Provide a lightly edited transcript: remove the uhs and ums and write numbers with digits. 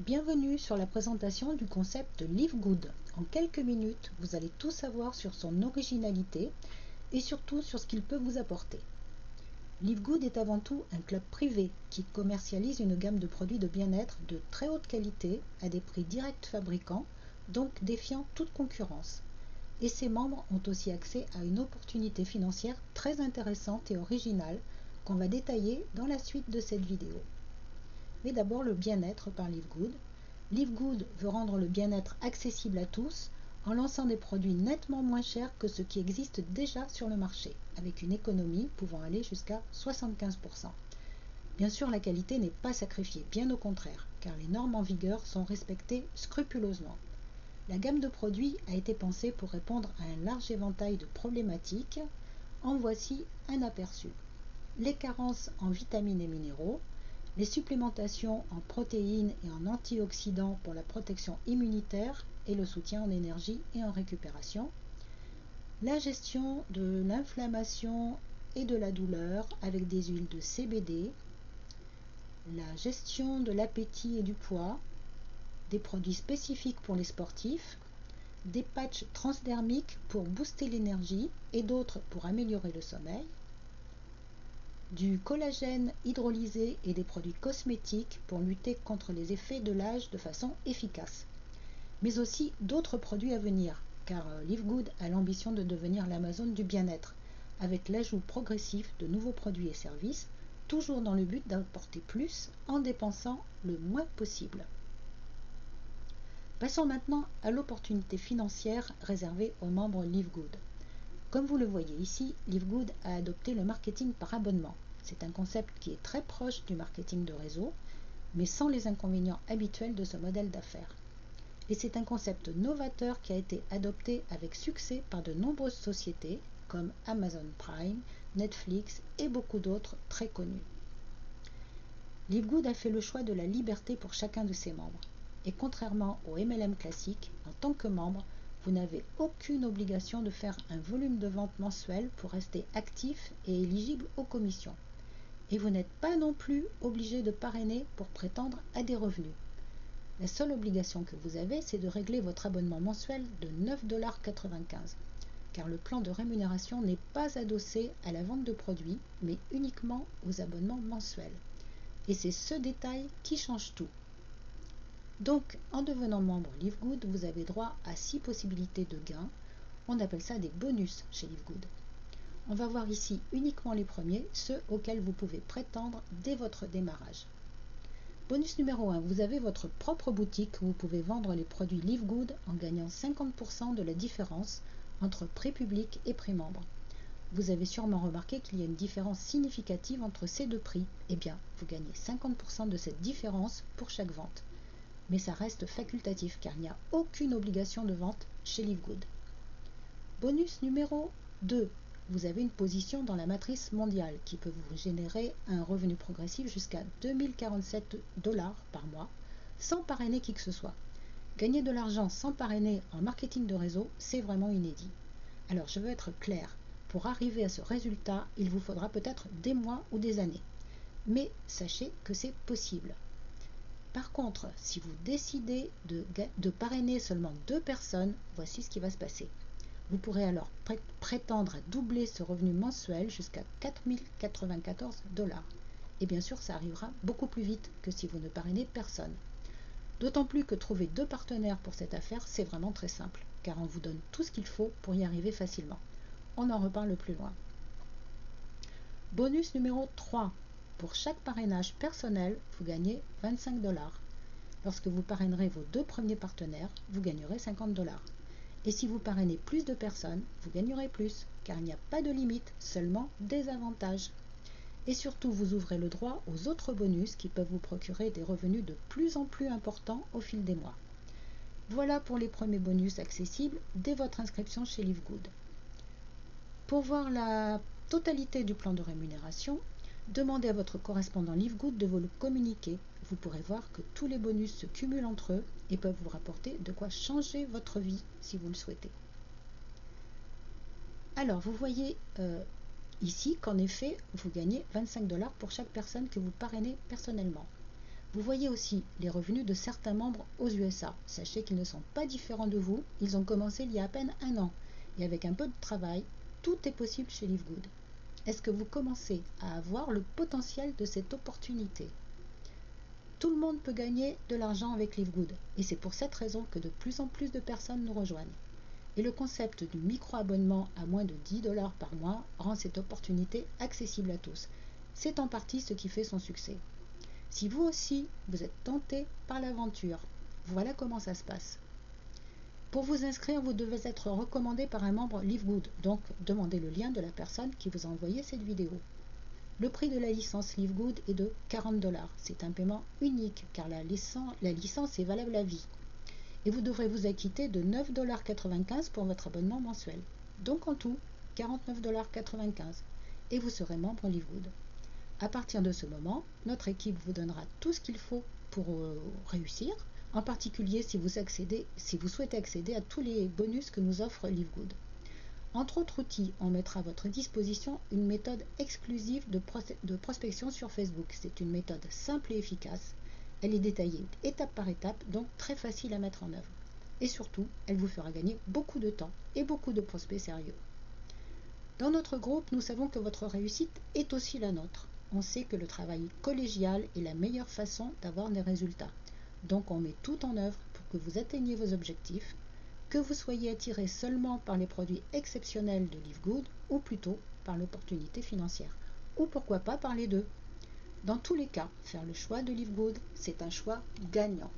Bienvenue sur la présentation du concept Live Good. En quelques minutes, vous allez tout savoir sur son originalité et surtout sur ce qu'il peut vous apporter. Live Good est avant tout un club privé qui commercialise une gamme de produits de bien-être de très haute qualité à des prix directs fabricants, donc défiant toute concurrence. Et ses membres ont aussi accès à une opportunité financière très intéressante et originale qu'on va détailler dans la suite de cette vidéo. Mais d'abord le bien-être par Live Good. Live Good veut rendre le bien-être accessible à tous en lançant des produits nettement moins chers que ceux qui existent déjà sur le marché, avec une économie pouvant aller jusqu'à 75%. Bien sûr, la qualité n'est pas sacrifiée, bien au contraire, car les normes en vigueur sont respectées scrupuleusement. La gamme de produits a été pensée pour répondre à un large éventail de problématiques. En voici un aperçu. Les carences en vitamines et minéraux, les supplémentations en protéines et en antioxydants pour la protection immunitaire et le soutien en énergie et en récupération, la gestion de l'inflammation et de la douleur avec des huiles de CBD, la gestion de l'appétit et du poids, des produits spécifiques pour les sportifs, des patchs transdermiques pour booster l'énergie et d'autres pour améliorer le sommeil, du collagène hydrolysé et des produits cosmétiques pour lutter contre les effets de l'âge de façon efficace. Mais aussi d'autres produits à venir, car Live Good a l'ambition de devenir l'Amazon du bien-être, avec l'ajout progressif de nouveaux produits et services, toujours dans le but d'apporter plus en dépensant le moins possible. Passons maintenant à l'opportunité financière réservée aux membres Live Good. Comme vous le voyez ici, Live Good a adopté le marketing par abonnement. C'est un concept qui est très proche du marketing de réseau, mais sans les inconvénients habituels de ce modèle d'affaires. Et c'est un concept novateur qui a été adopté avec succès par de nombreuses sociétés comme Amazon Prime, Netflix et beaucoup d'autres très connus. Live Good a fait le choix de la liberté pour chacun de ses membres. Et contrairement au MLM classique, en tant que membre, vous n'avez aucune obligation de faire un volume de vente mensuel pour rester actif et éligible aux commissions. Et vous n'êtes pas non plus obligé de parrainer pour prétendre à des revenus. La seule obligation que vous avez, c'est de régler votre abonnement mensuel de 9,95 $, car le plan de rémunération n'est pas adossé à la vente de produits, mais uniquement aux abonnements mensuels. Et c'est ce détail qui change tout. Donc, en devenant membre Live Good, vous avez droit à 6 possibilités de gains. On appelle ça des bonus chez Live Good. On va voir ici uniquement les premiers, ceux auxquels vous pouvez prétendre dès votre démarrage. Bonus numéro 1, vous avez votre propre boutique où vous pouvez vendre les produits Live Good en gagnant 50% de la différence entre prix public et prix membre. Vous avez sûrement remarqué qu'il y a une différence significative entre ces deux prix. Eh bien, vous gagnez 50% de cette différence pour chaque vente. Mais ça reste facultatif car il n'y a aucune obligation de vente chez Live Good. Bonus numéro 2, vous avez une position dans la matrice mondiale qui peut vous générer un revenu progressif jusqu'à 2047 $ par mois sans parrainer qui que ce soit. Gagner de l'argent sans parrainer en marketing de réseau, c'est vraiment inédit. Alors je veux être clair, pour arriver à ce résultat, il vous faudra peut-être des mois ou des années. Mais sachez que c'est possible. Par contre, si vous décidez de parrainer seulement 2 personnes, voici ce qui va se passer. Vous pourrez alors prétendre à doubler ce revenu mensuel jusqu'à 4 094 $. Et bien sûr, ça arrivera beaucoup plus vite que si vous ne parrainez personne. D'autant plus que trouver 2 partenaires pour cette affaire, c'est vraiment très simple, car on vous donne tout ce qu'il faut pour y arriver facilement. On en reparle plus loin. Bonus numéro 3. Pour chaque parrainage personnel, vous gagnez 25 $. Lorsque vous parrainerez vos 2 premiers partenaires, vous gagnerez 50 $. Et si vous parrainez plus de personnes, vous gagnerez plus, car il n'y a pas de limite, seulement des avantages. Et surtout, vous ouvrez le droit aux autres bonus qui peuvent vous procurer des revenus de plus en plus importants au fil des mois. Voilà pour les premiers bonus accessibles dès votre inscription chez Live Good. Pour voir la totalité du plan de rémunération, demandez à votre correspondant Live Good de vous le communiquer. Vous pourrez voir que tous les bonus se cumulent entre eux et peuvent vous rapporter de quoi changer votre vie si vous le souhaitez. Alors, vous voyez ici qu'en effet, vous gagnez 25 $ pour chaque personne que vous parrainez personnellement. Vous voyez aussi les revenus de certains membres aux USA. Sachez qu'ils ne sont pas différents de vous, ils ont commencé il y a à peine un an. Et avec un peu de travail, tout est possible chez Livegood. Est-ce que vous commencez à avoir le potentiel de cette opportunité? Tout le monde peut gagner de l'argent avec Livegood, et c'est pour cette raison que de plus en plus de personnes nous rejoignent. Et le concept du micro-abonnement à moins de 10 $ par mois rend cette opportunité accessible à tous. C'est en partie ce qui fait son succès. Si vous aussi, vous êtes tenté par l'aventure, voilà comment ça se passe. Pour vous inscrire, vous devez être recommandé par un membre Livegood, donc demandez le lien de la personne qui vous a envoyé cette vidéo. Le prix de la licence Livegood est de 40 $. C'est un paiement unique car la licence est valable à vie. Et vous devrez vous acquitter de 9,95 $ pour votre abonnement mensuel. Donc en tout, 49,95 $. Et vous serez membre Livegood. À partir de ce moment, notre équipe vous donnera tout ce qu'il faut pour réussir, en particulier si vous souhaitez accéder à tous les bonus que nous offre Livegood. Entre autres outils, on mettra à votre disposition une méthode exclusive de prospection sur Facebook. C'est une méthode simple et efficace. Elle est détaillée étape par étape, donc très facile à mettre en œuvre. Et surtout, elle vous fera gagner beaucoup de temps et beaucoup de prospects sérieux. Dans notre groupe, nous savons que votre réussite est aussi la nôtre. On sait que le travail collégial est la meilleure façon d'avoir des résultats. Donc on met tout en œuvre pour que vous atteigniez vos objectifs, que vous soyez attiré seulement par les produits exceptionnels de Livegood ou plutôt par l'opportunité financière. Ou pourquoi pas par les deux. Dans tous les cas, faire le choix de Livegood, c'est un choix gagnant.